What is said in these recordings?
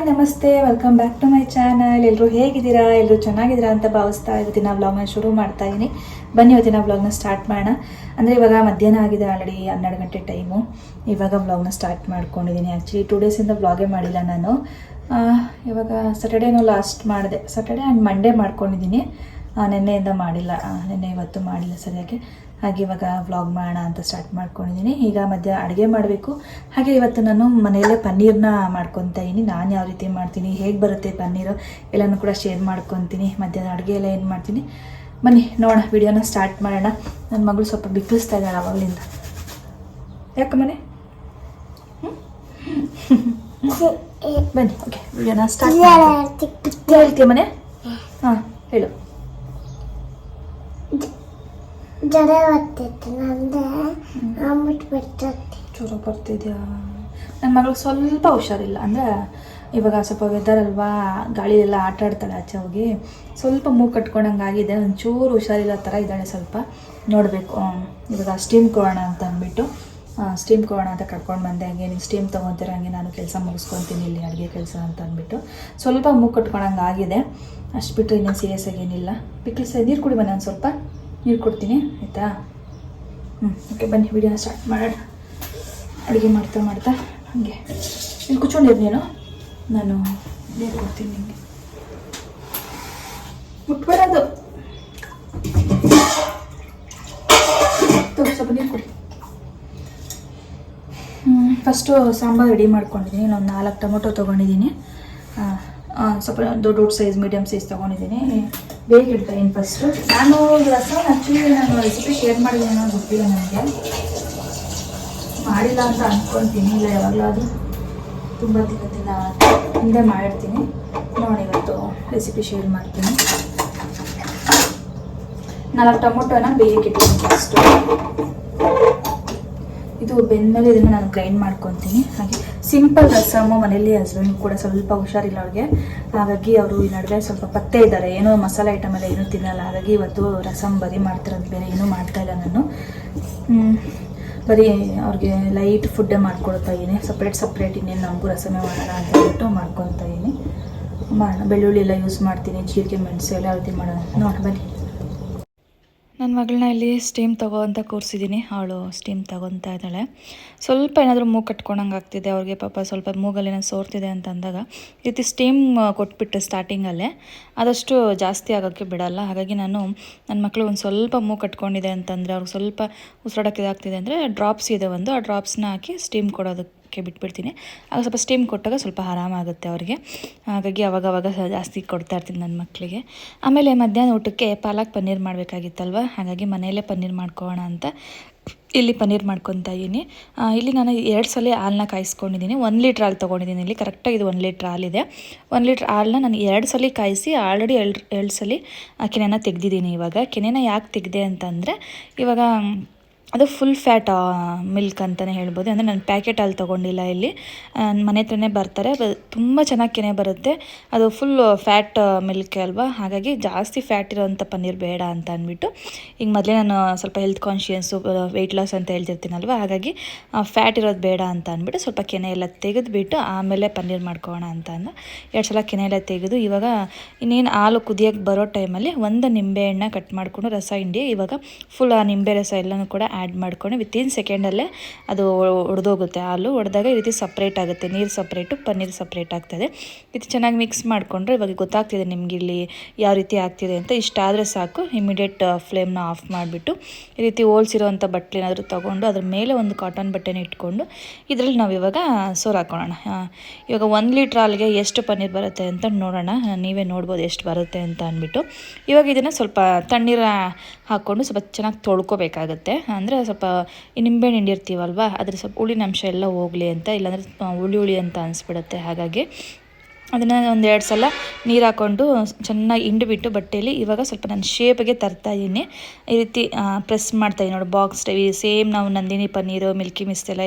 Hi ನಮಸ್ತೆ, welcome back to my channel. ಎಲ್ಲರೂ ಹೇಗಿದ್ದೀರಾ? ಎಲ್ಲರೂ ಚೆನ್ನಾಗಿದ್ದೀರಾ ಅಂತ ಭಾವಿಸ್ತಾ ಇವತ್ತಿನ ವ್ಲಾಗ್ನ ಶುರು ಮಾಡ್ತಾ ಇದ್ದೀನಿ. ಬನ್ನಿ ಇವತ್ತಿನ ವ್ಲಾಗ್ನ ಸ್ಟಾರ್ಟ್ ಮಾಡೋಣ. ಅಂದರೆ ಇವಾಗ ಮಧ್ಯಾಹ್ನ ಆಗಿದೆ, ಆಲ್ರೆಡಿ 12 ಗಂಟೆ ಟೈಮು. ಇವಾಗ ವ್ಲಾಗ್ನ ಸ್ಟಾರ್ಟ್ ಮಾಡ್ಕೊಂಡಿದ್ದೀನಿ. ಆ್ಯಕ್ಚುಲಿ 2 ಡೇಸಿಂದ ವ್ಲಾಗೇ ಮಾಡಿಲ್ಲ ನಾನು. ಇವಾಗ ಸ್ಯಾಟರ್ಡೇನೂ ಲಾಸ್ಟ್ ಮಾಡಿದೆ, ಸ್ಯಾಟರ್ಡೇ ಆ್ಯಂಡ್ ಮಂಡೇ ಮಾಡ್ಕೊಂಡಿದ್ದೀನಿ. ನಿನ್ನೆಯಿಂದ ಮಾಡಿಲ್ಲ, ನಿನ್ನೆ ಇವತ್ತು ಮಾಡಿಲ್ಲ ಸರಿಯಾಗಿ. ಹಾಗೆ ಇವಾಗ ವ್ಲಾಗ್ ಮಾಡೋಣ ಅಂತ ಸ್ಟಾರ್ಟ್ ಮಾಡ್ಕೊಂಡಿದ್ದೀನಿ. ಈಗ ಮಧ್ಯ ಅಡುಗೆ ಮಾಡಬೇಕು. ಹಾಗೆ ಇವತ್ತು ನಾನು ಮನೆಯಲ್ಲೇ ಪನ್ನೀರನ್ನ ಮಾಡ್ಕೊತಾ ಇದ್ದೀನಿ. ನಾನು ಯಾವ ರೀತಿ ಮಾಡ್ತೀನಿ, ಹೇಗೆ ಬರುತ್ತೆ ಪನ್ನೀರು ಎಲ್ಲನೂ ಕೂಡ ಶೇರ್ ಮಾಡ್ಕೊತೀನಿ. ಮಧ್ಯಾಹ್ನ ಅಡುಗೆ ಎಲ್ಲ ಏನು ಮಾಡ್ತೀನಿ ಬನ್ನಿ ನೋಡೋಣ, ವಿಡಿಯೋನ ಸ್ಟಾರ್ಟ್ ಮಾಡೋಣ. ನನ್ನ ಮಗಳು ಸ್ವಲ್ಪ ಬಿಕ್ಕಳಿಸ್ತಾ ಇದ್ದಾಳೆ ಅವಾಗಲಿಂದ. ಯಾಕೆ ಮನೆ ಬನ್ನಿ, ಓಕೆ ವಿಡಿಯೋನ ಸ್ಟಾರ್ಟ್ ಹೇಳ್ತೀಯ ಮನೆ? ಹಾಂ ಹೇಳು. ಜ್ವರ ಬರ್ತಿತ್ತು, ಜ್ವರ ಬರ್ತಿದ್ಯಾ? ನನ್ನ ಮಗಳು ಸ್ವಲ್ಪ ಹುಷಾರಿಲ್ಲ. ಅಂದರೆ ಇವಾಗ ಸ್ವಲ್ಪ ವೆದರ್ ಅಲ್ವಾ, ಗಾಳಿಯೆಲ್ಲ ಆಟ ಆಡ್ತಾಳೆ ಆಚೆ ಹೋಗಿ, ಸ್ವಲ್ಪ ಮೂಗು ಕಟ್ಕೊಂಡಂಗೆ ಆಗಿದೆ. ಒಂಚೂರು ಹುಷಾರಿಲ್ಲ ಥರ ಇದ್ದಾಳೆ ಸ್ವಲ್ಪ. ನೋಡಬೇಕು, ಇವಾಗ ಸ್ಟೀಮ್ ಕೊಡೋಣ ಅಂತ ಅಂದ್ಬಿಟ್ಟು ಸ್ಟೀಮ್ ಕೊಡೋಣ ಅಂತ ಕರ್ಕೊಂಡು ಬಂದೆ. ಹಂಗೆ ನೀವು ಸ್ಟೀಮ್ ತೊಗೊತೀರ, ಹಂಗೆ ನಾನು ಕೆಲಸ ಮುಗಿಸ್ಕೊತೀನಿ ಇಲ್ಲಿ ಅಡುಗೆ ಕೆಲಸ ಅಂತ ಅಂದ್ಬಿಟ್ಟು ಸ್ವಲ್ಪ ಮೂಗು ಕಟ್ಕೊಂಡಂಗೆ ಆಗಿದೆ. ಅಷ್ಟು ಬಿಟ್ಟರೆ ಇನ್ನೇನು ಸೀರಿಯಸ್ ಆಗಿ ಏನಿಲ್ಲ. ಪಿಕ್ಲ್ಸ್ ನೀರು ಕುಡಿ ಬನ್ನಿ, ಒಂದು ಸ್ವಲ್ಪ ನೀರು ಕೊಡ್ತೀನಿ ಆಯಿತಾ? ಓಕೆ ಬನ್ನಿ ವಿಡಿಯೋನ ಸ್ಟಾರ್ಟ್ ಮಾಡೋಣ. ಅಡುಗೆ ಮಾಡ್ತಾ ಮಾಡ್ತಾ ಹಾಗೆ ಇಲ್ಲಿ ಕುತ್ಕೊಂಡಿರು ನೀನು, ನಾನು ನೀರು ಕೊಡ್ತೀನಿ ನಿಮಗೆ. ಮುಟ್ಬೇಡದು, ಸ್ವಲ್ಪ ನೀರು ಕೊಡಿ. ಫಸ್ಟು ಸಾಂಬಾರು ರೆಡಿ ಮಾಡ್ಕೊಂಡಿದ್ದೀನಿ. ನಾನು 4 ಟೊಮೊಟೊ ತೊಗೊಂಡಿದ್ದೀನಿ. ಸ್ವಲ್ಪ ದೊಡ್ಡ ಸೈಜ್ ಮೀಡಿಯಮ್ ಸೈಜ್ ತೊಗೊಂಡಿದ್ದೀನಿ. ಬೇಗ ಇಡ್ತೀನಿ ಫಸ್ಟು. ನಾನು ರಸನ ಆ್ಯಕ್ಚುಲಿ ನಾನು ರೆಸಿಪಿ ಶೇರ್ ಮಾಡಿದ್ದೀನಿ ಅನ್ನೋದು ಗೊತ್ತಿಲ್ಲ ನನಗೆ, ಮಾಡಿಲ್ಲ ಅಂತ ಅಂದ್ಕೊತೀನಿ. ಇಲ್ಲ ಯಾವಾಗಲಾದರೂ ತುಂಬ ದಿನದಿಂದ ಹಿಂದೆ ಮಾಡಿರ್ತೀನಿ. ನೋಡಿ ಇವತ್ತು ರೆಸಿಪಿ ಶೇರ್ ಮಾಡ್ತೀನಿ. 4 ಟೊಮೊಟೊನ ಬೇಯಕ್ಕೆ ಇಟ್ಟಿದ್ದೀನಿ ಫಸ್ಟು. ಇದು ಬೆಂದಮೇಲೆ ಇದನ್ನು ನಾನು ಗ್ರೈಂಡ್ ಮಾಡ್ಕೊತೀನಿ. ಹಾಗೆ ಸಿಂಪಲ್ ರಸಮು, ಮನೇಲಿ ಹಸ್ಬೆಂಡ್ ಕೂಡ ಸ್ವಲ್ಪ ಹುಷಾರಿಲ್ಲ ಅವ್ರಿಗೆ, ಹಾಗಾಗಿ ಅವರು ಈ ನಡುವೆ ಸ್ವಲ್ಪ ಪತ್ತೆ ಇದ್ದಾರೆ, ಏನೋ ಮಸಾಲೆ ಐಟಮ್ ಎಲ್ಲ ಏನೂ ತಿನ್ನಲ್ಲ. ಹಾಗಾಗಿ ಇವತ್ತು ರಸಮ್ ಬರೀ ಮಾಡ್ತಿರೋದು, ಬೇರೆ ಏನೂ ಮಾಡ್ತಾಯಿಲ್ಲ ನಾನು. ಬರೀ ಅವ್ರಿಗೆ ಲೈಟ್ ಫುಡ್ಡೇ ಮಾಡ್ಕೊಳ್ತಾ ಇದ್ದೀನಿ. ಸಪ್ರೇಟ್ ಇನ್ನೇನು ನಮಗೂ ರಸಮೇ ಮಾಡೋಣ ಅಂತ ಹೇಳ್ಬಿಟ್ಟು ಮಾಡ್ಕೊತಾ ಇದ್ದೀನಿ. ಮಾಡೋಣ, ಬೆಳ್ಳುಳ್ಳಿ ಎಲ್ಲ ಯೂಸ್ ಮಾಡ್ತೀನಿ, ಜೀರಿಗೆ ಮೆಣಸು ಎಲ್ಲ ರೀತಿ ಮಾಡೋಣ. ನೋಡಿ ಬನ್ನಿ. ನನ್ನ ಮಗಳನ್ನ ಇಲ್ಲಿ ಸ್ಟೀಮ್ ತಗೋ ಅಂತ ಕೂರಿಸಿದ್ದೀನಿ. ಅವಳು ಸ್ಟೀಮ್ ತಗೊತಾ ಇದ್ದಾಳೆ. ಸ್ವಲ್ಪ ಏನಾದರೂ ಮೂಗು ಕಟ್ಕೊಂಡಂಗೆ ಆಗ್ತಿದೆ ಅವ್ರಿಗೆ, ಪಾಪ ಸ್ವಲ್ಪ ಮೂಗಲ್ಲಿ ಏನೋ ಸೋರ್ತಿದೆ ಅಂತ ಅಂದಾಗ ಈ ರೀತಿ ಸ್ಟೀಮ್ ಕೊಟ್ಬಿಟ್ಟು ಸ್ಟಾರ್ಟಿಂಗಲ್ಲೇ ಆದಷ್ಟು ಜಾಸ್ತಿ ಆಗೋಕ್ಕೆ ಬಿಡಲ್ಲ. ಹಾಗಾಗಿ ನಾನು ನನ್ನ ಮಕ್ಕಳು ಒಂದು ಸ್ವಲ್ಪ ಮೂಗು ಕಟ್ಕೊಂಡಿದೆ ಅಂತಂದರೆ, ಅವ್ರಿಗೆ ಸ್ವಲ್ಪ ಉಸಿರಾಡೋಕ್ಕೆ ಇದಾಗ್ತಿದೆ ಅಂದರೆ ಡ್ರಾಪ್ಸ್ ಇದೆ ಒಂದು, ಆ ಡ್ರಾಪ್ಸ್ನ ಹಾಕಿ ಸ್ಟೀಮ್ ಕೊಡೋದಕ್ಕೆ ಬಿಟ್ಬಿಡ್ತೀನಿ. ಆಗ ಸ್ವಲ್ಪ ಸ್ಟೀಮ್ ಕೊಟ್ಟಾಗ ಸ್ವಲ್ಪ ಆರಾಮಾಗುತ್ತೆ ಅವರಿಗೆ. ಹಾಗಾಗಿ ಅವಾಗವಾಗ ಜಾಸ್ತಿ ಕೊಡ್ತಾ ಇರ್ತೀನಿ ನನ್ನ ಮಕ್ಕಳಿಗೆ. ಆಮೇಲೆ ಮಧ್ಯಾಹ್ನ ಊಟಕ್ಕೆ ಪಾಲಕ್ ಪನ್ನೀರ್ ಮಾಡಬೇಕಾಗಿತ್ತಲ್ವ, ಹಾಗಾಗಿ ಮನೆಯಲ್ಲೇ ಪನ್ನೀರ್ ಮಾಡ್ಕೊಳ್ಳೋಣ ಅಂತ ಇಲ್ಲಿ ಪನ್ನೀರ್ ಮಾಡ್ಕೊತಾ ಇದ್ದೀನಿ. ಇಲ್ಲಿ ನಾನು 2 ಸಲ ಹಾಲನ್ನ ಕಾಯಿಸ್ಕೊಂಡಿದ್ದೀನಿ. 1 ಲೀಟ್ರ್ ಹಾಲು ತೊಗೊಂಡಿದ್ದೀನಿ. ಇಲ್ಲಿ ಕರೆಕ್ಟಾಗಿ ಇದು 1 ಲೀಟ್ರ್ ಹಾಲಿದೆ. 1 ಲೀಟ್ರ್ ಹಾಲನ್ನ ನಾನು 2 ಸಲ ಕಾಯಿಸಿ ಆಲ್ರೆಡಿ 2 ಸಲ ಕೆನೆನ ತೆಗೆದಿದ್ದೀನಿ. ಇವಾಗ ಕೆನೆನ ಯಾಕೆ ತೆಗೆದೆ ಅಂತಂದರೆ, ಇವಾಗ ಅದು ಫುಲ್ ಫ್ಯಾಟ್ ಮಿಲ್ಕ್ ಅಂತಲೇ ಹೇಳ್ಬೋದು. ಅಂದರೆ ನಾನು ಪ್ಯಾಕೆಟ್ ಹಾಲು ತೊಗೊಂಡಿಲ್ಲ, ಇಲ್ಲಿ ಮನೆ ಹತ್ರನೇ ಬರ್ತಾರೆ, ತುಂಬ ಚೆನ್ನಾಗಿ ಕೆನೆ ಬರುತ್ತೆ. ಅದು ಫುಲ್ ಫ್ಯಾಟ್ ಮಿಲ್ಕ್ ಅಲ್ವಾ, ಹಾಗಾಗಿ ಜಾಸ್ತಿ ಫ್ಯಾಟ್ ಇರೋವಂಥ ಪನ್ನೀರ್ ಬೇಡ ಅಂತ ಅಂದ್ಬಿಟ್ಟು, ಈಗ ಮೊದಲೇ ನಾನು ಸ್ವಲ್ಪ ಹೆಲ್ತ್ ಕಾನ್ಷಿಯಸ್ಸು, ವೆಯ್ಟ್ ಲಾಸ್ ಅಂತ ಹೇಳ್ತಿರ್ತೀನಲ್ವ, ಹಾಗಾಗಿ ಫ್ಯಾಟ್ ಇರೋದು ಬೇಡ ಅಂತ ಅಂದ್ಬಿಟ್ಟು ಸ್ವಲ್ಪ ಕೆನೆ ಎಲ್ಲ ತೆಗೆದುಬಿಟ್ಟು ಆಮೇಲೆ ಪನ್ನೀರ್ ಮಾಡ್ಕೊಳ್ಳೋಣ ಅಂತ ಅಂದು 2 ಸಲ ಕೆನೆ ಎಲ್ಲ ತೆಗೆದು, ಇವಾಗ ಇನ್ನೇನು ಹಾಲು ಕುದಿಯೋಕ್ಕೆ ಬರೋ ಟೈಮಲ್ಲಿ 1 ನಿಂಬೆಹಣ್ಣ ಕಟ್ ಮಾಡಿಕೊಂಡು ರಸ ಹಿಂಡಿ, ಇವಾಗ ಫುಲ್ ಆ ನಿಂಬೆ ರಸ ಎಲ್ಲನೂ ಕೂಡ ಆ್ಯಡ್ ಮಾಡ್ಕೊಂಡು ವಿತಿನ್ ಸೆಕೆಂಡಲ್ಲೇ ಅದು ಒಡೆದೋಗುತ್ತೆ. ಹಾಲು ಒಡೆದಾಗ ಈ ರೀತಿ ಸಪ್ರೇಟ್ ಆಗುತ್ತೆ, ನೀರು ಸಪ್ರೇಟು ಪನ್ನೀರ್ ಸಪ್ರೇಟ್ ಆಗ್ತದೆ. ಇದು ಚೆನ್ನಾಗಿ ಮಿಕ್ಸ್ ಮಾಡಿಕೊಂಡ್ರೆ ಇವಾಗ ಗೊತ್ತಾಗ್ತಿದೆ ನಿಮ್ಗೆ ಇಲ್ಲಿ ಯಾವ ರೀತಿ ಆಗ್ತಿದೆ ಅಂತ. ಇಷ್ಟಾದರೆ ಸಾಕು, ಇಮಿಡಿಯೇಟ್ ಫ್ಲೇಮ್ನ ಆಫ್ ಮಾಡಿಬಿಟ್ಟು ಈ ರೀತಿ ಹೋಲ್ಸಿರೋವಂಥ ಬಟ್ಟೆ ಏನಾದರೂ ತೊಗೊಂಡು ಅದ್ರ ಮೇಲೆ ಒಂದು ಕಾಟನ್ ಬಟ್ಟೆನ ಇಟ್ಕೊಂಡು ಇದರಲ್ಲಿ ನಾವು ಇವಾಗ ಸೋರ್ ಹಾಕೊಳ್ಳೋಣ. ಇವಾಗ 1 ಲೀಟ್ರ್ ಹಾಲಿಗೆ ಎಷ್ಟು ಪನ್ನೀರ್ ಬರುತ್ತೆ ಅಂತ ನೋಡೋಣ, ನೀವೇ ನೋಡ್ಬೋದು ಎಷ್ಟು ಬರುತ್ತೆ ಅಂತ ಅಂದ್ಬಿಟ್ಟು. ಇವಾಗ ಇದನ್ನು ಸ್ವಲ್ಪ ತಣ್ಣೀರು ಹಾಕ್ಕೊಂಡು ಸ್ವಲ್ಪ ಚೆನ್ನಾಗಿ ತೊಳ್ಕೊಬೇಕಾಗತ್ತೆ. ಅಂದರೆ ಸ್ವಲ್ಪ ಈ ನಿಂಬೆಹಣ್ಣು ಹಿಂಡಿರ್ತೀವಲ್ವ, ಅದ್ರ ಸ್ವಲ್ಪ ಹುಳಿನ ಅಂಶ ಎಲ್ಲ ಹೋಗಲಿ ಅಂತ, ಇಲ್ಲಾಂದರೆ ಹುಳಿ ಅಂತ ಅನಿಸ್ಬಿಡುತ್ತೆ. ಹಾಗಾಗಿ ಅದನ್ನು ಒಂದು 2 ಸಲ ನೀರು ಹಾಕ್ಕೊಂಡು ಚೆನ್ನಾಗಿ ಹಿಂಡಿಬಿಟ್ಟು ಬಟ್ಟೆಯಲ್ಲಿ ಇವಾಗ ಸ್ವಲ್ಪ ನಾನು ಶೇಪಿಗೆ ತರ್ತಾಯಿದ್ದೀನಿ. ಈ ರೀತಿ ಪ್ರೆಸ್ ಮಾಡ್ತಾಯಿದ್ದೀನಿ ನೋಡಿ, ಬಾಕ್ಸ್ ಟೈಪ್ ಸೇಮ್ ನಾವು ನಂದಿನಿ ಪನ್ನೀರು, ಮಿಲ್ಕಿ ಮಿಸ್ಟ್ ಎಲ್ಲ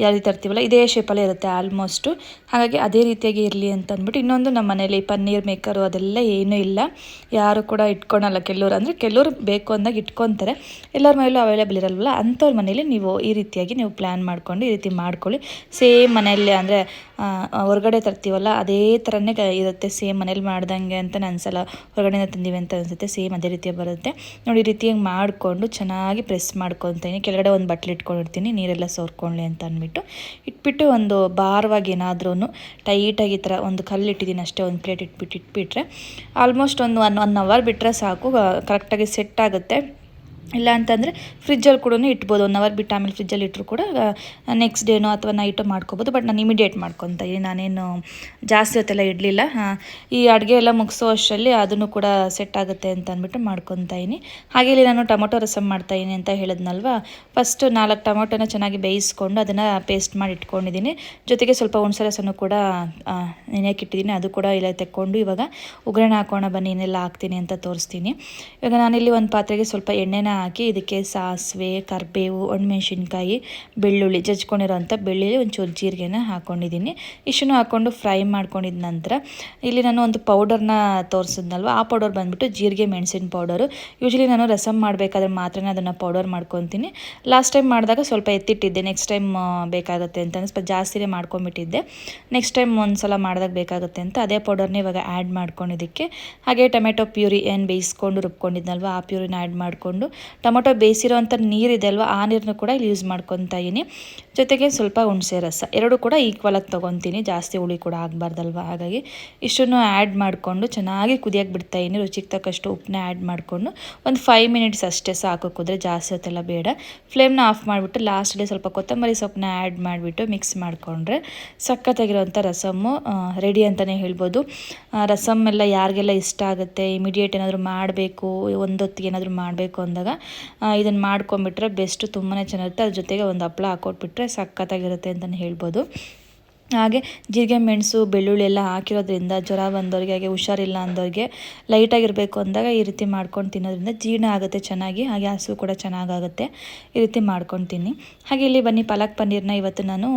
ಯಾವ ರೀತಿ ತರ್ತೀವಲ್ಲ ಇದೇ ಶೇಪಲ್ಲೇ ಇರುತ್ತೆ ಆಲ್ಮೋಸ್ಟು. ಹಾಗಾಗಿ ಅದೇ ರೀತಿಯಾಗಿ ಇರಲಿ ಅಂತ ಅಂದ್ಬಿಟ್ಟು, ಇನ್ನೊಂದು ನಮ್ಮ ಮನೇಲಿ ಪನ್ನೀರ್ ಮೇಕರು ಅದೆಲ್ಲ ಏನೂ ಇಲ್ಲ, ಯಾರು ಕೂಡ ಇಟ್ಕೊಳಲ್ಲ. ಕೆಲವರು ಬೇಕು ಅಂದಾಗ ಇಟ್ಕೊತಾರೆ, ಎಲ್ಲರ ಮನೇಲೂ ಅವೈಲೇಬಲ್ ಇರಲ್ವಲ್ಲ, ಅಂಥವ್ರ ಮನೇಲಿ ನೀವು ಈ ರೀತಿಯಾಗಿ ನೀವು ಪ್ಲ್ಯಾನ್ ಮಾಡಿಕೊಂಡು ಈ ರೀತಿ ಮಾಡ್ಕೊಳ್ಳಿ. ಸೇಮ್ ಮನೆಯಲ್ಲೇ ಅಂದರೆ ಹೊರಗಡೆ ತರ್ತೀವಲ್ಲ ಅದೇ ಥರನೇ ಇರುತ್ತೆ, ಸೇಮ್ ಮನೇಲಿ ಮಾಡ್ದಂಗೆ ಅಂತ ಅನ್ಸಲ್ಲ, ಹೊರಗಡೆಯಿಂದ ತಂದೀವಿ ಅಂತ ಅನಿಸುತ್ತೆ, ಸೇಮ್ ಅದೇ ರೀತಿಯಾಗಿ ಬರುತ್ತೆ ನೋಡಿ. ಈ ರೀತಿಯಾಗಿ ಮಾಡಿಕೊಂಡು ಚೆನ್ನಾಗಿ ಪ್ರೆಸ್ ಮಾಡ್ಕೊತೀನಿ. ಕೆಳಗಡೆ ಒಂದು ಬಟ್ಲು ಇಟ್ಕೊಂಡಿರ್ತೀನಿ ನೀರೆಲ್ಲ ಸೋರ್ಕೊಳ್ಳಿ ಅಂತ ಅಂದ್ಬಿಟ್ಟು ಇಟ್ಬಿಟ್ಟು, ಒಂದು ಭಾರವಾಗಿ ಏನಾದ್ರೂ ಟೈಟಾಗಿ ಈ ಥರ ಒಂದು ಕಲ್ಲು ಇಟ್ಟಿದ್ದೀನಿ ಅಷ್ಟೇ, ಒಂದು ಪ್ಲೇಟ್ ಇಟ್ಬಿಟ್ರೆ ಆಲ್ಮೋಸ್ಟ್ ಒಂದು 1 ಅವರ್ ಬಿಟ್ಟರೆ ಸಾಕು, ಕರೆಕ್ಟಾಗಿ ಸೆಟ್ ಆಗುತ್ತೆ. ಇಲ್ಲ ಅಂತಂದರೆ ಫ್ರಿಜ್ಜಲ್ಲಿ ಕೂಡ ಇಟ್ಬೋದು, 1 ಅವರ್ ಬಿಟ್ಟು ಆಮೇಲೆ ಫ್ರಿಜ್ಜಲ್ಲಿ ಇಟ್ಟರು ಕೂಡ ನೆಕ್ಸ್ಟ್ ಡೇನೋ ಅಥವಾ ನೈಟೋ ಮಾಡ್ಕೋಬೋದು. ಬಟ್ ನಾನು ಇಮಿಡಿಯೇಟ್ ಮಾಡ್ಕೊತೀನಿ, ನಾನೇನು ಜಾಸ್ತಿ ಹೊತ್ತೆಲ್ಲ ಇಡಲಿಲ್ಲ. ಈ ಅಡುಗೆ ಎಲ್ಲ ಮುಗಿಸೋ ಅಷ್ಟರಲ್ಲಿ ಅದನ್ನು ಕೂಡ ಸೆಟ್ ಆಗುತ್ತೆ ಅಂತ ಅಂದ್ಬಿಟ್ಟು ಮಾಡ್ಕೊತಾಯಿನಿ. ಹಾಗೆ ಇಲ್ಲಿ ನಾನು ಟೊಮೊಟೊ ರಸಮ್ ಮಾಡ್ತಾಯಿನಿ ಅಂತ ಹೇಳಿದ್ನಲ್ವ, ಫಸ್ಟ್ 4 ಟೊಮೊಟೊನ ಚೆನ್ನಾಗಿ ಬೇಯಿಸ್ಕೊಂಡು ಅದನ್ನು ಪೇಸ್ಟ್ ಮಾಡಿ ಇಟ್ಕೊಂಡಿದ್ದೀನಿ. ಜೊತೆಗೆ ಸ್ವಲ್ಪ ಹುಣಸೆ ರಸನೂ ಕೂಡ ನೆನೆಯೋಕೆ ಇಟ್ಟಿದ್ದೀನಿ, ಅದು ಕೂಡ ಇಲ್ಲ ತೆಕ್ಕೊಂಡು ಇವಾಗ ಒಗ್ಗರಣೆ ಹಾಕೋಣ ಬನ್ನಿ, ಏನೆಲ್ಲ ಹಾಕ್ತೀನಿ ಅಂತ ತೋರಿಸ್ತೀನಿ. ಇವಾಗ ನಾನಿಲ್ಲಿ ಒಂದು ಪಾತ್ರೆಗೆ ಸ್ವಲ್ಪ ಎಣ್ಣೆನ ಹಾಕಿ ಇದಕ್ಕೆ ಸಾಸಿವೆ, ಕರಿಬೇವು, ಒಣಮೆಣಸಿನ್ಕಾಯಿ, ಬೆಳ್ಳುಳ್ಳಿ, ಜಜ್ಕೊಂಡಿರೋಂಥ ಬೆಳ್ಳುಳ್ಳಿ, ಒಂಚೂರು ಜೀರಿಗೆನ ಹಾಕ್ಕೊಂಡಿದ್ದೀನಿ. ಇಷ್ಟನ್ನು ಹಾಕ್ಕೊಂಡು ಫ್ರೈ ಮಾಡ್ಕೊಂಡಿದ್ದ ನಂತರ ಇಲ್ಲಿ ನಾನು ಒಂದು ಪೌಡರ್ನ ತೋರಿಸಿದ್ನಲ್ವ, ಆ ಪೌಡರ್ ಬಂದುಬಿಟ್ಟು ಜೀರಿಗೆ ಮೆಣಸಿನ ಪೌಡರು. ಯೂಶ್ವಲಿ ನಾನು ರಸಮ್ ಮಾಡಬೇಕಾದ್ರೆ ಮಾತ್ರ ಅದನ್ನು ಪೌಡರ್ ಮಾಡ್ಕೊತೀನಿ. ಲಾಸ್ಟ್ ಟೈಮ್ ಮಾಡಿದಾಗ ಸ್ವಲ್ಪ ಎತ್ತಿಟ್ಟಿದ್ದೆ, ನೆಕ್ಸ್ಟ್ ಟೈಮ್ ಬೇಕಾಗುತ್ತೆ ಅಂತ ಸ್ವಲ್ಪ ಜಾಸ್ತಿನೇ ಮಾಡ್ಕೊಂಬಿಟ್ಟಿದ್ದೆ. ನೆಕ್ಸ್ಟ್ ಟೈಮ್ ಒಂದು ಸಲ ಮಾಡಿದಾಗ ಬೇಕಾಗುತ್ತೆ ಅಂತ ಅದೇ ಪೌಡರ್ನ ಇವಾಗ ಆ್ಯಡ್ ಮಾಡ್ಕೊಂಡಿದ್ದಕ್ಕೆ. ಹಾಗೆ ಟೊಮೆಟೊ ಪ್ಯೂರಿ ಏನು ಬೇಯಿಸ್ಕೊಂಡು ರುಬ್ಕೊಂಡಿದ್ನಲ್ವ, ಆ ಪ್ಯೂರಿನ ಆ್ಯಡ್ ಮಾಡಿಕೊಂಡು ಟೊಮೊಟೊ ಬೇಯಿಸಿರೋಂಥ ನೀರಿದೆ ಅಲ್ವ, ಆ ನೀರನ್ನು ಕೂಡ ಇಲ್ಲಿ ಯೂಸ್ ಮಾಡ್ಕೊತಾ ಇದ್ದೀನಿ. ಜೊತೆಗೆ ಸ್ವಲ್ಪ ಹುಣಸೆ ರಸ, ಎರಡೂ ಕೂಡ ಈಕ್ವಲಾಗಿ ತೊಗೊತೀನಿ, ಜಾಸ್ತಿ ಹುಳಿ ಕೂಡ ಆಗಬಾರ್ದಲ್ವ. ಹಾಗಾಗಿ ಇಷ್ಟನ್ನು ಆ್ಯಡ್ ಮಾಡಿಕೊಂಡು ಚೆನ್ನಾಗಿ ಕುದಿಯೋಕೆ ಬಿಡ್ತಾಯಿದ್ದೀನಿ. ರುಚಿಗೆ ತಕ್ಕಷ್ಟು ಉಪ್ಪನ್ನ ಆ್ಯಡ್ ಮಾಡಿಕೊಂಡು ಒಂದು 5 ಮಿನಿಟ್ಸ್ ಅಷ್ಟೇ ಸಾಕು, ಕುದ್ರೆ ಜಾಸ್ತಿ ಹೊತ್ತೆಲ್ಲ ಬೇಡ. ಫ್ಲೇಮ್ನ ಆಫ್ ಮಾಡಿಬಿಟ್ಟು ಲಾಸ್ಟಲ್ಲಿ ಸ್ವಲ್ಪ ಕೊತ್ತಂಬರಿ ಸೊಪ್ಪನ್ನ ಆ್ಯಡ್ ಮಾಡಿಬಿಟ್ಟು ಮಿಕ್ಸ್ ಮಾಡಿಕೊಂಡ್ರೆ ಸಖತ್ತಾಗಿರೋಂಥ ರಸಮ್ಮು ರೆಡಿ ಅಂತಲೇ ಹೇಳ್ಬೋದು. ರಸಮ್ ಎಲ್ಲ ಯಾರಿಗೆಲ್ಲ ಇಷ್ಟ ಆಗುತ್ತೆ, ಇಮಿಡಿಯೇಟ್ ಏನಾದರೂ ಮಾಡಬೇಕು, ಒಂದೊತ್ತಿಗೆ ಏನಾದರೂ ಮಾಡಬೇಕು ಅಂದಾಗ ಇದನ್ನು ಮಾಡ್ಕೊಂಬಿಟ್ರೆ ಬೆಸ್ಟ್, ತುಂಬಾ ಚೆನ್ನಾಗಿರುತ್ತೆ. ಅದ್ರ ಜೊತೆಗೆ ಒಂದು ಹಪ್ಪಳ ಹಾಕೊಟ್ಬಿಟ್ರೆ ಸಖತ್ತಾಗಿರುತ್ತೆ ಅಂತಲೇ ಹೇಳ್ಬೋದು. ಹಾಗೆ ಜೀರಿಗೆ, ಮೆಣಸು, ಬೆಳ್ಳುಳ್ಳಿ ಎಲ್ಲ ಹಾಕಿರೋದ್ರಿಂದ ಜ್ವರ ಬಂದವ್ರಿಗೆ, ಹಾಗೆ ಹುಷಾರಿಲ್ಲ ಅಂದವ್ರಿಗೆ ಲೈಟಾಗಿರಬೇಕು ಅಂದಾಗ ಈ ರೀತಿ ಮಾಡ್ಕೊಂಡು ತಿನ್ನೋದ್ರಿಂದ ಜೀರ್ಣ ಆಗುತ್ತೆ ಚೆನ್ನಾಗಿ, ಹಾಗೆ ಹಸು ಕೂಡ ಚೆನ್ನಾಗಾಗುತ್ತೆ. ಈ ರೀತಿ ಮಾಡ್ಕೊಂಡು ತಿನ್ನಿ. ಹಾಗೆ ಇಲ್ಲಿ ಬನ್ನಿ, ಪಾಲಕ್ ಪನ್ನೀರ್ನ ಇವತ್ತು ನಾನು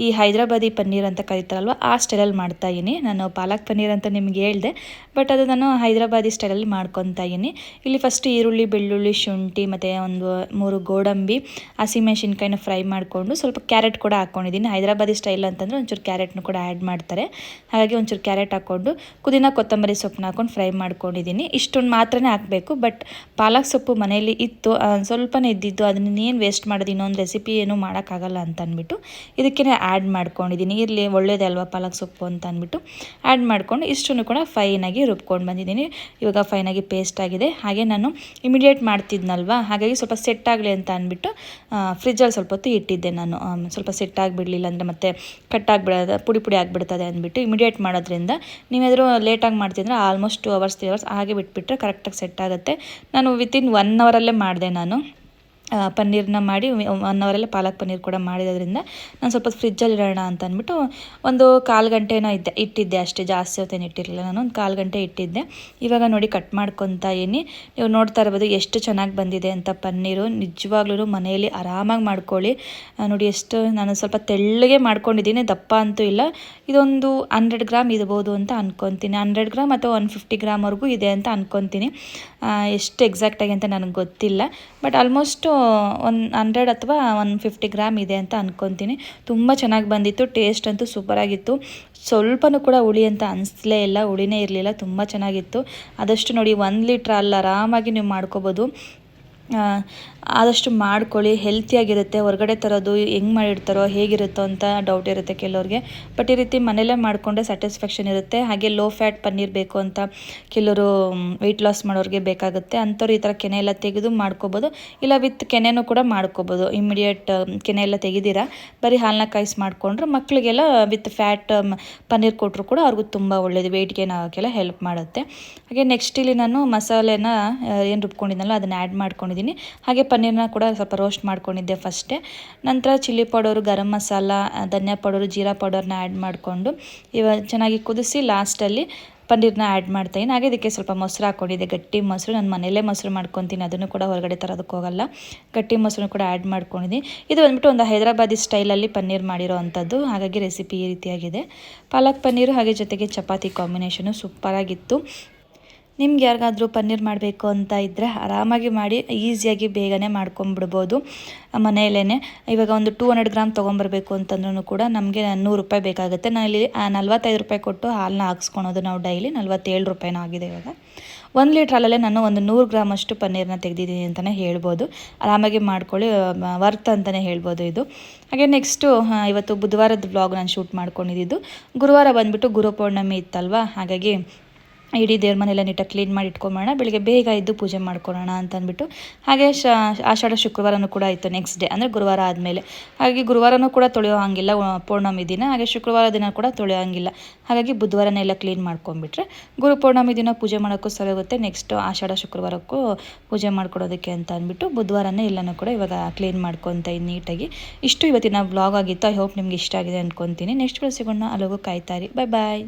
ಈ ಹೈದ್ರಾಬಾದಿ ಪನ್ನೀರ್ ಅಂತ ಕರೀತಾರಲ್ವ, ಆ ಸ್ಟೈಲಲ್ಲಿ ಮಾಡ್ತಾಯಿದ್ದೀನಿ. ನಾನು ಪಾಲಕ್ ಪನ್ನೀರ್ ಅಂತ ನಿಮ್ಗೆ ಹೇಳಿದೆ, ಬಟ್ ಅದು ನಾನು ಹೈದ್ರಾಬಾದಿ ಸ್ಟೈಲಲ್ಲಿ ಮಾಡ್ಕೊತಾ ಇದ್ದೀನಿ. ಇಲ್ಲಿ ಫಸ್ಟ್ ಈರುಳ್ಳಿ, ಬೆಳ್ಳುಳ್ಳಿ, ಶುಂಠಿ ಮತ್ತು ಒಂದು 3 ಗೋಡಂಬಿ, ಹಸಿಮೆಣಸಿನ್ಕಾಯಿನ ಫ್ರೈ ಮಾಡಿಕೊಂಡು ಸ್ವಲ್ಪ ಕ್ಯಾರೆಟ್ ಕೂಡ ಹಾಕ್ಕೊಂಡಿದ್ದೀನಿ. ಹೈದ್ರಾಬಾದಿ ಸ್ಟೈಲ್ ಅಂತಂದರೆ ಒಂಚೂರು ಕ್ಯಾರೆಟ್ನು ಕೂಡ ಆ್ಯಡ್ ಮಾಡ್ತಾರೆ, ಹಾಗಾಗಿ ಒಂಚೂರು ಕ್ಯಾರೆಟ್ ಹಾಕ್ಕೊಂಡು ಪುದೀನ, ಕೊತ್ತಂಬರಿ ಸೊಪ್ಪನ್ನ ಹಾಕ್ಕೊಂಡು ಫ್ರೈ ಮಾಡ್ಕೊಂಡಿದ್ದೀನಿ. ಇಷ್ಟೊಂದು ಮಾತ್ರನೇ ಹಾಕಬೇಕು. ಬಟ್ ಪಾಲಕ್ ಸೊಪ್ಪು ಮನೆಯಲ್ಲಿ ಇತ್ತು, ಸ್ವಲ್ಪನೇ ಇದ್ದಿದ್ದು, ಅದನ್ನೇನು ವೇಸ್ಟ್ ಮಾಡೋದು, ಇನ್ನೊಂದು ರೆಸಿಪಿ ಏನೂ ಮಾಡೋಕ್ಕಾಗಲ್ಲ ಅಂತ ಅಂದ್ಬಿಟ್ಟು ಇದಕ್ಕೆ ಆ್ಯಡ್ ಮಾಡ್ಕೊಂಡಿದ್ದೀನಿ. ಇರಲಿ ಒಳ್ಳೇದೇ ಅಲ್ವಾ ಪಾಲಕ್ ಸೊಪ್ಪು ಅಂತ ಅಂದ್ಬಿಟ್ಟು ಆ್ಯಡ್ ಮಾಡಿಕೊಂಡು ಇಷ್ಟನ್ನು ಕೂಡ ಫೈನಾಗಿ ರುಬ್ಕೊಂಡು ಬಂದಿದ್ದೀನಿ. ಇವಾಗ ಫೈನಾಗಿ ಪೇಸ್ಟ್ ಆಗಿದೆ. ಹಾಗೆ ನಾನು ಇಮಿಡಿಯೇಟ್ ಮಾಡ್ತಿದ್ನಲ್ವ, ಹಾಗಾಗಿ ಸ್ವಲ್ಪ ಸೆಟ್ ಆಗಲಿ ಅಂತ ಅಂದ್ಬಿಟ್ಟು ಫ್ರಿಜ್ಜಲ್ಲಿ ಸ್ವಲ್ಪ ಹೊತ್ತು ಇಟ್ಟಿದ್ದೆ ನಾನು. ಸ್ವಲ್ಪ ಸೆಟ್ ಆಗಿಬಿಡಲಿಲ್ಲ ಅಂದರೆ ಮತ್ತೆ ಕಟ್ಟಾಗಿಬಿಡೋದು, ಪುಡಿ ಆಗಿಬಿಡ್ತದೆ ಅಂದ್ಬಿಟ್ಟು ಇಮಿಡಿಯೇಟ್ ಮಾಡೋದ್ರಿಂದ, ನೀವೇನಾದರೂ ಲೇಟಾಗಿ ಮಾಡ್ತಿದ್ರೆ ಆಲ್ಮೋಸ್ಟ್ 2 ಅವರ್ಸ್ 3 ಅವರ್ಸ್ ಹಾಗೆ ಬಿಟ್ಬಿಟ್ರೆ ಕರೆಕ್ಟಾಗಿ ಸೆಟ್ ಆಗುತ್ತೆ. ನಾನು ವಿತಿನ್ 1 ಅವರಲ್ಲೇ ಮಾಡಿದೆ. ನಾನು ಪನ್ನೀರ್ನ ಮಾಡಿ 1 ಅವರಲ್ಲೇ ಪಾಲಕ್ ಪನ್ನೀರ್ ಕೂಡ ಮಾಡಿರೋದ್ರಿಂದ ನಾನು ಸ್ವಲ್ಪ ಫ್ರಿಜ್ಜಲ್ಲಿ ಇಡೋಣ ಅಂತ ಅಂದ್ಬಿಟ್ಟು ಒಂದು 1/4 ಗಂಟೆನೋ ಇಟ್ಟಿದ್ದೆ ಅಷ್ಟೇ, ಜಾಸ್ತಿ ಹೊತ್ತೇನು ಇಟ್ಟಿರಲಿಲ್ಲ. ನಾನು ಒಂದು 1/4 ಗಂಟೆ ಇಟ್ಟಿದ್ದೆ. ಇವಾಗ ನೋಡಿ ಕಟ್ ಮಾಡ್ಕೊತಾ ಇದ್ದೀನಿ. ನೀವು ನೋಡ್ತಾ ಇರ್ಬೋದು ಎಷ್ಟು ಚೆನ್ನಾಗಿ ಬಂದಿದೆ ಅಂತ ಪನ್ನೀರು. ನಿಜವಾಗ್ಲೂ ಮನೆಯಲ್ಲಿ ಆರಾಮಾಗಿ ಮಾಡ್ಕೊಳ್ಳಿ. ನೋಡಿ ಎಷ್ಟು ನಾನು ಸ್ವಲ್ಪ ತೆಳ್ಳಗೆ ಮಾಡ್ಕೊಂಡಿದ್ದೀನಿ, ದಪ್ಪ ಅಂತೂ ಇಲ್ಲ. ಇದೊಂದು 100 ಗ್ರಾಮ್ ಇರ್ಬೋದು ಅಂತ ಅಂದ್ಕೊತೀನಿ. 100 ಗ್ರಾಮ್ ಅಥವಾ 150 ಗ್ರಾಮ್ವರೆಗೂ ಇದೆ ಅಂತ ಅಂದ್ಕೊತೀನಿ. ಎಷ್ಟು ಎಕ್ಸಾಕ್ಟಾಗಿ ಅಂತ ನನಗೆ ಗೊತ್ತಿಲ್ಲ, ಬಟ್ ಆಲ್ಮೋಸ್ಟು 100 ಅಥವಾ 150 ಗ್ರಾಮ್ ಇದೆ ಅಂತ ಅಂದ್ಕೊತೀನಿ. ತುಂಬ ಚೆನ್ನಾಗಿ ಬಂದಿತ್ತು, ಟೇಸ್ಟ್ ಅಂತೂ ಸೂಪರಾಗಿತ್ತು. ಸ್ವಲ್ಪನೂ ಕೂಡ ಹುಳಿ ಅಂತ ಅನಿಸ್ಲೇ ಇಲ್ಲ, ಹುಳಿನೇ ಇರಲಿಲ್ಲ, ತುಂಬ ಚೆನ್ನಾಗಿತ್ತು. ಆದಷ್ಟು ನೋಡಿ 1 ಲೀಟ್ರ್ ಅಲ್ಲಿ ಆರಾಮಾಗಿ ನೀವು ಮಾಡ್ಕೋಬೋದು. ಆದಷ್ಟು ಮಾಡ್ಕೊಳ್ಳಿ, ಹೆಲ್ತಿಯಾಗಿರುತ್ತೆ. ಹೊರಗಡೆ ತರೋದು ಹೆಂಗೆ ಮಾಡಿರ್ತಾರೋ ಹೇಗಿರುತ್ತೋ ಅಂತ ಡೌಟ್ ಇರುತ್ತೆ ಕೆಲವ್ರಿಗೆ, ಬಟ್ ಈ ರೀತಿ ಮನೇಲೇ ಮಾಡಿಕೊಂಡ್ರೆ ಸ್ಯಾಟಿಸ್ಫ್ಯಾಕ್ಷನ್ ಇರುತ್ತೆ. ಹಾಗೆ ಲೋ ಫ್ಯಾಟ್ ಪನ್ನೀರ್ ಬೇಕು ಅಂತ ಕೆಲವರು ವೆಯ್ಟ್ ಲಾಸ್ ಮಾಡೋರಿಗೆ ಬೇಕಾಗುತ್ತೆ, ಅಂಥವ್ರು ಈ ಥರ ಕೆನೆ ಎಲ್ಲ ತೆಗೆದು ಮಾಡ್ಕೋಬೋದು. ಇಲ್ಲ ವಿತ್ ಕೆನೆನೂ ಕೂಡ ಮಾಡ್ಕೋಬೋದು. ಇಮಿಡಿಯೇಟ್ ಕೆನೆ ಎಲ್ಲ ತೆಗೆದಿರ ಬರೀ ಹಾಲನ್ನ ಕಾಯಿಸಿ ಮಾಡಿಕೊಂಡ್ರೆ ಮಕ್ಕಳಿಗೆಲ್ಲ ವಿತ್ ಫ್ಯಾಟ್ ಪನ್ನೀರ್ ಕೊಟ್ಟರು ಕೂಡ ಅವ್ರಿಗೂ ತುಂಬ ಒಳ್ಳೆಯದು, ವೆಯ್ಟ್ ಗೇನ್ ಆಗೋಕ್ಕೆಲ್ಲ ಹೆಲ್ಪ್ ಮಾಡುತ್ತೆ. ಹಾಗೆ ನೆಕ್ಸ್ಟ್ ಇಲ್ಲಿ ನಾನು ಮಸಾಲೆನ ಏನು ರುಬ್ಕೊಂಡಿದ್ನಲ್ಲ ಅದನ್ನು ಆ್ಯಡ್ ಮಾಡ್ಕೊಂಡಿದ್ದೀನಿ. ಹಾಗೆ ಪನ್ನೀರನ್ನ ಕೂಡ ಸ್ವಲ್ಪ ರೋಸ್ಟ್ ಮಾಡ್ಕೊಂಡಿದ್ದೆ ಫಸ್ಟೇ. ನಂತರ ಚಿಲ್ಲಿ ಪೌಡರು, ಗರಂ ಮಸಾಲ, ಧನಿಯಾ ಪೌಡರು, ಜೀರಾ ಪೌಡರ್ನ ಆ್ಯಡ್ ಮಾಡಿಕೊಂಡು ಚೆನ್ನಾಗಿ ಕುದಿಸಿ ಲಾಸ್ಟಲ್ಲಿ ಪನ್ನೀರನ್ನ ಆ್ಯಡ್ ಮಾಡ್ತಾಯಿದ್ದೀನಿ. ಹಾಗೆ ಇದಕ್ಕೆ ಸ್ವಲ್ಪ ಮೊಸರು ಹಾಕ್ಕೊಂಡಿದ್ದೆ, ಗಟ್ಟಿ ಮೊಸರು. ನಾನು ಮನೆಯಲ್ಲೇ ಮೊಸರು ಮಾಡ್ಕೊತೀನಿ, ಅದನ್ನು ಕೂಡ ಹೊರಗಡೆ ತರೋದಕ್ಕೆ ಹೋಗಲ್ಲ. ಗಟ್ಟಿ ಮೊಸರು ಕೂಡ ಆ್ಯಡ್ ಮಾಡ್ಕೊಂಡಿದ್ದೀನಿ. ಇದು ಬಂದ್ಬಿಟ್ಟು ಒಂದು ಹೈದರಾಬಾದಿ ಸ್ಟೈಲಲ್ಲಿ ಪನ್ನೀರ್ ಮಾಡಿರೋ ಅಂಥದ್ದು, ಹಾಗಾಗಿ ರೆಸಿಪಿ ಈ ರೀತಿಯಾಗಿದೆ. ಪಾಲಕ್ ಪನ್ನೀರು ಹಾಗೆ ಜೊತೆಗೆ ಚಪಾತಿ ಕಾಂಬಿನೇಷನು ಸೂಪರಾಗಿತ್ತು. ನಿಮ್ಗೆ ಯಾರಿಗಾದರೂ ಪನ್ನೀರ್ ಮಾಡಬೇಕು ಅಂತ ಇದ್ದರೆ ಆರಾಮಾಗಿ ಮಾಡಿ, ಈಸಿಯಾಗಿ ಬೇಗನೆ ಮಾಡ್ಕೊಂಬಿಡ್ಬೋದು ಮನೆಯಲ್ಲೇ. ಇವಾಗ ಒಂದು 200 ಗ್ರಾಮ್ ತೊಗೊಂಬರ್ಬೇಕು ಅಂತಂದ್ರೂ ಕೂಡ ನಮಗೆ 100 ರೂಪಾಯಿ ಬೇಕಾಗುತ್ತೆ. ನಾನು ಇಲ್ಲಿ 45 ರೂಪಾಯಿ ಕೊಟ್ಟು ಹಾಲನ್ನ ಹಾಕ್ಸ್ಕೊಳೋದು ನಾವು ಡೈಲಿ. 47 ರೂಪಾಯಿನೂ ಆಗಿದೆ ಇವಾಗ. 1 ಲೀಟ್ರ್ ಹಾಲಲ್ಲೇ ನಾನು ಒಂದು 100 ಗ್ರಾಮ್ ಅಷ್ಟು ಪನ್ನೀರನ್ನ ತೆಗೆದಿದ್ದೀನಿ ಅಂತಲೇ ಹೇಳ್ಬೋದು. ಆರಾಮಾಗಿ ಮಾಡ್ಕೊಳ್ಳಿ, ವರ್ತ್ ಅಂತಲೇ ಹೇಳ್ಬೋದು ಇದು. ಹಾಗೆ ನೆಕ್ಸ್ಟು ಇವತ್ತು ಬುಧವಾರದ ವ್ಲಾಗ್ ನಾನು ಶೂಟ್ ಮಾಡ್ಕೊಂಡಿದ್ದು. ಗುರುವಾರ ಬಂದುಬಿಟ್ಟು ಗುರು ಪೌರ್ಣಮಿ ಇತ್ತಲ್ವ, ಹಾಗಾಗಿ ಇಡೀ ದೇವ್ರ ಮನೆಯೆಲ್ಲ ನೀಟಾಗಿ ಕ್ಲೀನ್ ಮಾಡಿ ಇಟ್ಕೊಂಬೋಣ, ಬೆಳಿಗ್ಗೆ ಬೇಗ ಇದ್ದು ಪೂಜೆ ಮಾಡ್ಕೊಳ್ಳೋಣ ಅಂತ ಅಂದ್ಬಿಟ್ಟು. ಹಾಗೆ ಆಷಾಢ ಶುಕ್ರವಾರನೂ ಕೂಡ ಇತ್ತು ನೆಕ್ಸ್ಟ್ ಡೇ, ಅಂದರೆ ಗುರುವಾರ ಆದಮೇಲೆ. ಹಾಗೆ ಗುರುವಾರನೂ ಕೂಡ ತೊಳೆಯೋ ಹಾಗಿಲ್ಲ ಪೌರ್ಣಮಿ ದಿನ, ಹಾಗೆ ಶುಕ್ರವಾರ ದಿನ ಕೂಡ ತೊಳೆಯೋ ಹಾಗಿಲ್ಲ. ಹಾಗಾಗಿ ಬುಧವಾರನೇ ಎಲ್ಲ ಕ್ಲೀನ್ ಮಾಡ್ಕೊಂಡ್ಬಿಟ್ರೆ ಗುರು ಪೌರ್ಣಮಿ ದಿನ ಪೂಜೆ ಮಾಡೋಕ್ಕೂ ಸರಿಯಾಗುತ್ತೆ. ನೆಕ್ಸ್ಟ್ ಆಷಾಢ ಶುಕ್ರವಾರಕ್ಕೂ ಪೂಜೆ ಮಾಡ್ಕೊಡೋದಕ್ಕೆ ಅಂತ ಅಂದ್ಬಿಟ್ಟು ಬುಧವಾರನೇ ಎಲ್ಲನೂ ಕೂಡ ಇವಾಗ ಕ್ಲೀನ್ ಮಾಡ್ಕೊತ ನೀಟಾಗಿ. ಇಷ್ಟು ಇವತ್ತಿನ ವ್ಲಾಗ್ ಆಗಿತ್ತು. ಐ ಹೋಪ್ ನಿಮ್ಗೆ ಇಷ್ಟ ಆಗಿದೆ ಅಂದ್ಕೊತೀನಿ. ನೆಕ್ಸ್ಟ್ ಸಿಗೋಣ, ಅಲ್ಲಿಗೂ ಕಾಯ್ತಾರಿ. ಬಾಯ್ ಬಾಯ್.